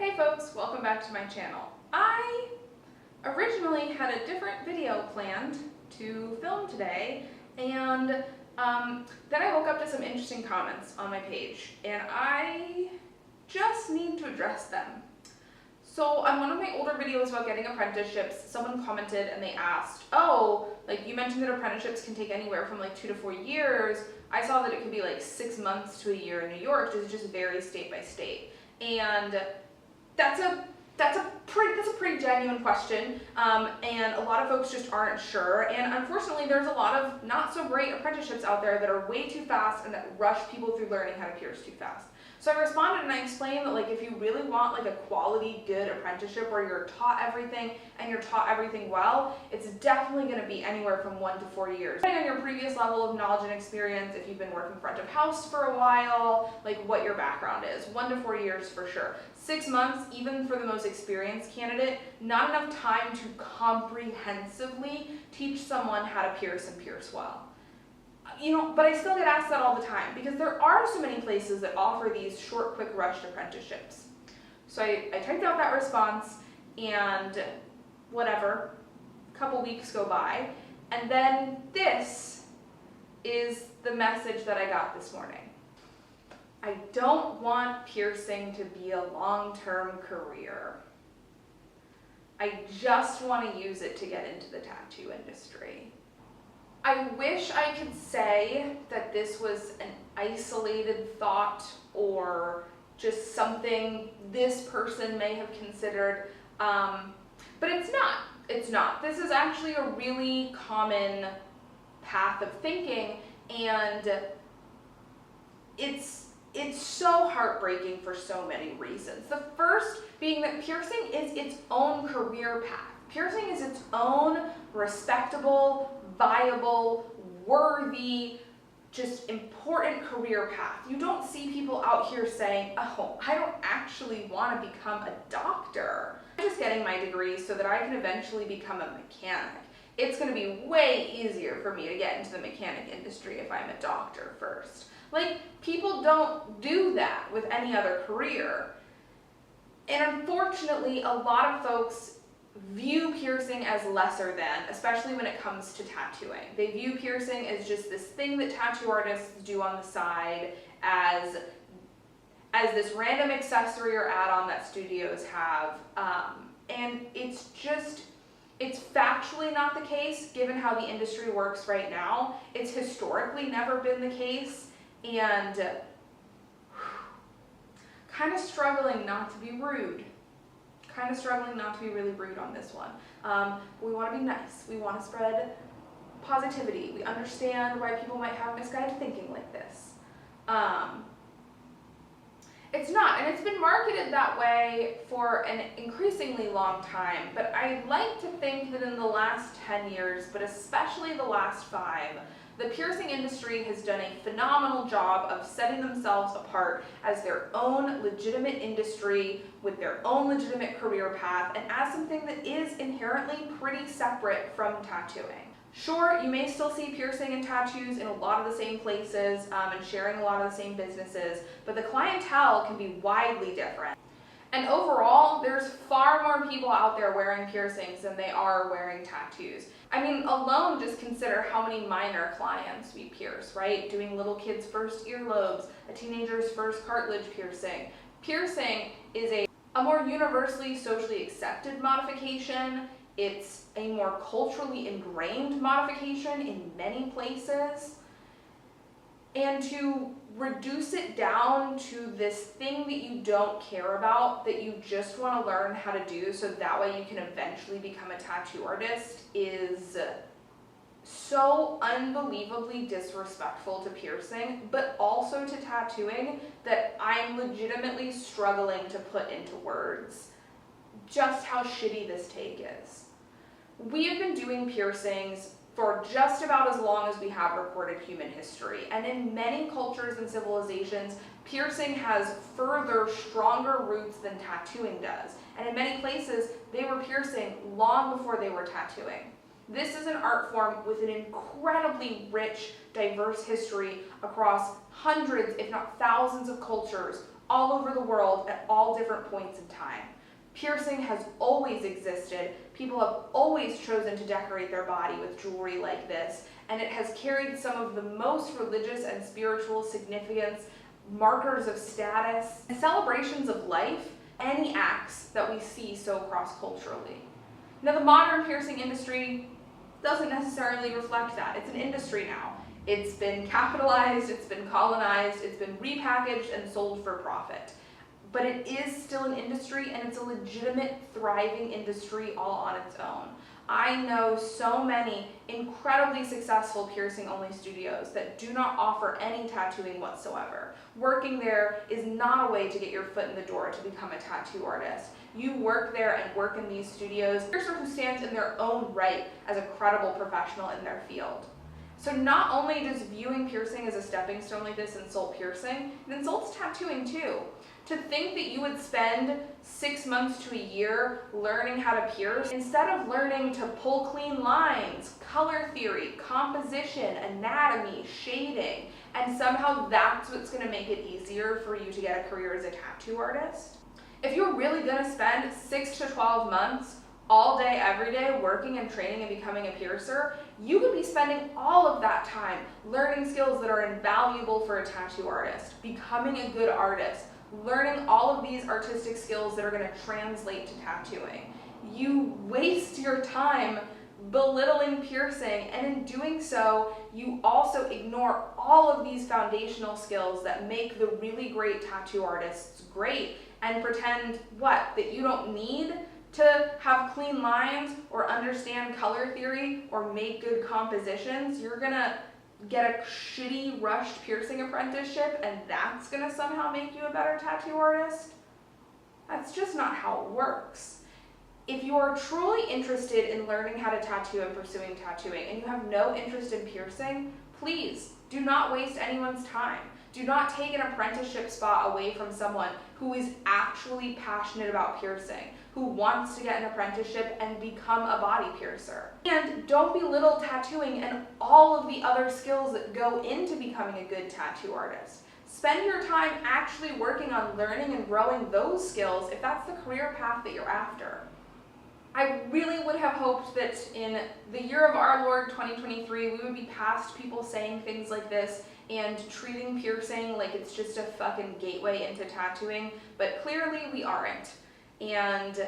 Hey folks, welcome back to my channel. I originally had a different video planned to film today, and then I woke up to some interesting comments on my page, and I just need to address them. So on one of my older videos about getting apprenticeships, someone commented and they asked, oh, like you mentioned that apprenticeships can take anywhere from like 2 to 4 years. I saw that it could be like 6 months to a year in New York, just varies state by state. And that's a pretty genuine question, and a lot of folks just aren't sure. And unfortunately, there's a lot of not so great apprenticeships out there that are way too fast and that rush people through learning how to pierce too fast. So I responded and I explained that, like, if you really want like a quality, good apprenticeship where you're taught everything and you're taught everything well, it's definitely going to be anywhere from 1 to 4 years. Depending on your previous level of knowledge and experience, if you've been working front of house for a while, like what your background is. 1 to 4 years for sure. 6 months, even for the most experienced candidate, not enough time to comprehensively teach someone how to pierce and pierce well. But I still get asked that all the time because there are so many places that offer these short, quick, rushed apprenticeships. So I typed out that response, and whatever, a couple weeks go by, and then this is the message that I got this morning. I don't want piercing to be a long-term career. I just want to use it to get into the tattoo industry. I wish I could say that this was an isolated thought or just something this person may have considered, but it's not. It's not. This is actually a really common path of thinking, and it's so heartbreaking for so many reasons. The first being that piercing is its own career path. Piercing is its own respectable, viable, worthy, just important career path. You don't see people out here saying, oh, I don't actually want to become a doctor. I'm just getting my degree so that I can eventually become a mechanic. It's going to be way easier for me to get into the mechanic industry if I'm a doctor first. Like, people don't do that with any other career. And unfortunately, a lot of folks view piercing as lesser than, especially when it comes to tattooing. They view piercing as just this thing that tattoo artists do on the side, as this random accessory or add-on that studios have. And it's factually not the case given how the industry works right now. It's historically never been the case, and kind of struggling not to be rude. Kind of struggling not to be really rude on this one. We want to be nice. We want to spread positivity. We understand why people might have misguided thinking like this. It's not, and it's been marketed that way for an increasingly long time, but I like to think that in the last 10 years, but especially the last 5, the piercing industry has done a phenomenal job of setting themselves apart as their own legitimate industry with their own legitimate career path, and as something that is inherently pretty separate from tattooing. Sure, you may still see piercing and tattoos in a lot of the same places and sharing a lot of the same businesses, but the clientele can be widely different. And overall, there's far more people out there wearing piercings than they are wearing tattoos. I mean, alone, just consider how many minor clients we pierce, right? Doing little kids' first earlobes, a teenager's first cartilage piercing. Piercing is a more universally socially accepted modification. It's a more culturally ingrained modification in many places. And to reduce it down to this thing that you don't care about, that you just want to learn how to do so that way you can eventually become a tattoo artist, is so unbelievably disrespectful to piercing, but also to tattooing, that I'm legitimately struggling to put into words just how shitty this take is. We have been doing piercings for just about as long as we have recorded human history. And in many cultures and civilizations, piercing has further, stronger roots than tattooing does. And in many places, they were piercing long before they were tattooing. This is an art form with an incredibly rich, diverse history across hundreds, if not thousands of cultures, all over the world at all different points in time. Piercing has always existed. People have always chosen to decorate their body with jewelry like this, and it has carried some of the most religious and spiritual significance, markers of status, and celebrations of life, any acts that we see so cross-culturally. Now, the modern piercing industry doesn't necessarily reflect that. It's an industry now. It's been capitalized, it's been colonized, it's been repackaged and sold for profit. But it is still an industry, and it's a legitimate, thriving industry all on its own. I know so many incredibly successful piercing-only studios that do not offer any tattooing whatsoever. Working there is not a way to get your foot in the door to become a tattoo artist. You work there and work in these studios, a piercer who stands in their own right as a credible professional in their field. So not only does viewing piercing as a stepping stone like this insult piercing, it insults tattooing too. To think that you would spend 6 months to a year learning how to pierce, instead of learning to pull clean lines, color theory, composition, anatomy, shading, and somehow that's what's going to make it easier for you to get a career as a tattoo artist. If you're really going to spend 6 to 12 months all day, every day, working and training and becoming a piercer, you would be spending all of that time learning skills that are invaluable for a tattoo artist, becoming a good artist, learning all of these artistic skills that are going to translate to tattooing. You waste your time belittling piercing, and in doing so, you also ignore all of these foundational skills that make the really great tattoo artists great, and pretend, that you don't need to have clean lines or understand color theory or make good compositions. You're gonna get a shitty rushed piercing apprenticeship and that's gonna somehow make you a better tattoo artist? That's just not how it works. If you are truly interested in learning how to tattoo and pursuing tattooing, and you have no interest in piercing, please do not waste anyone's time. Do not take an apprenticeship spot away from someone who is actually passionate about piercing, who wants to get an apprenticeship and become a body piercer. And don't belittle tattooing and all of the other skills that go into becoming a good tattoo artist. Spend your time actually working on learning and growing those skills if that's the career path that you're after. I really would have hoped that in the year of our Lord 2023, we would be past people saying things like this and treating piercing like it's just a fucking gateway into tattooing, but clearly we aren't. And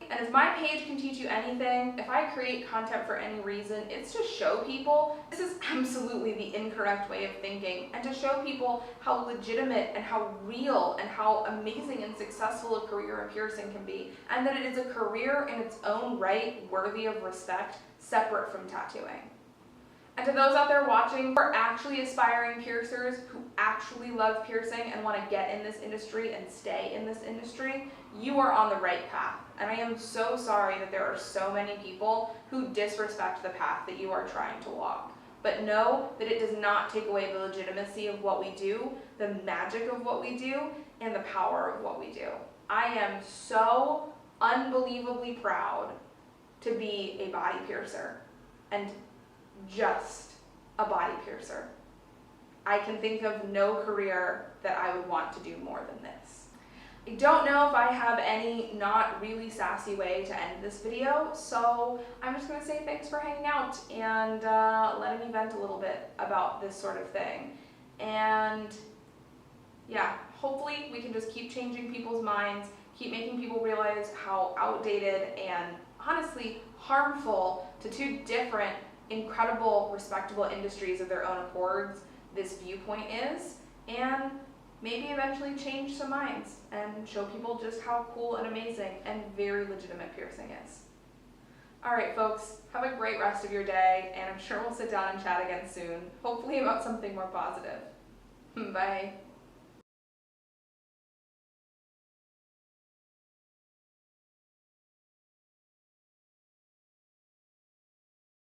if my page can teach you anything, if I create content for any reason, it's to show people this is absolutely the incorrect way of thinking, and to show people how legitimate and how real and how amazing and successful a career in piercing can be, and that it is a career in its own right, worthy of respect, separate from tattooing. And to those out there watching who are actually aspiring piercers, who actually love piercing and want to get in this industry and stay in this industry, you are on the right path. And I am so sorry that there are so many people who disrespect the path that you are trying to walk. But know that it does not take away the legitimacy of what we do, the magic of what we do, and the power of what we do. I am so unbelievably proud to be a body piercer, and just a body piercer. I can think of no career that I would want to do more than this. I don't know if I have any not really sassy way to end this video, so I'm just going to say thanks for hanging out and letting me vent a little bit about this sort of thing. And yeah, hopefully we can just keep changing people's minds, keep making people realize how outdated and honestly harmful to two different incredible, respectable industries of their own accords this viewpoint is, and maybe eventually change some minds and show people just how cool and amazing and very legitimate piercing is. Alright folks, have a great rest of your day, and I'm sure we'll sit down and chat again soon, hopefully about something more positive. Bye.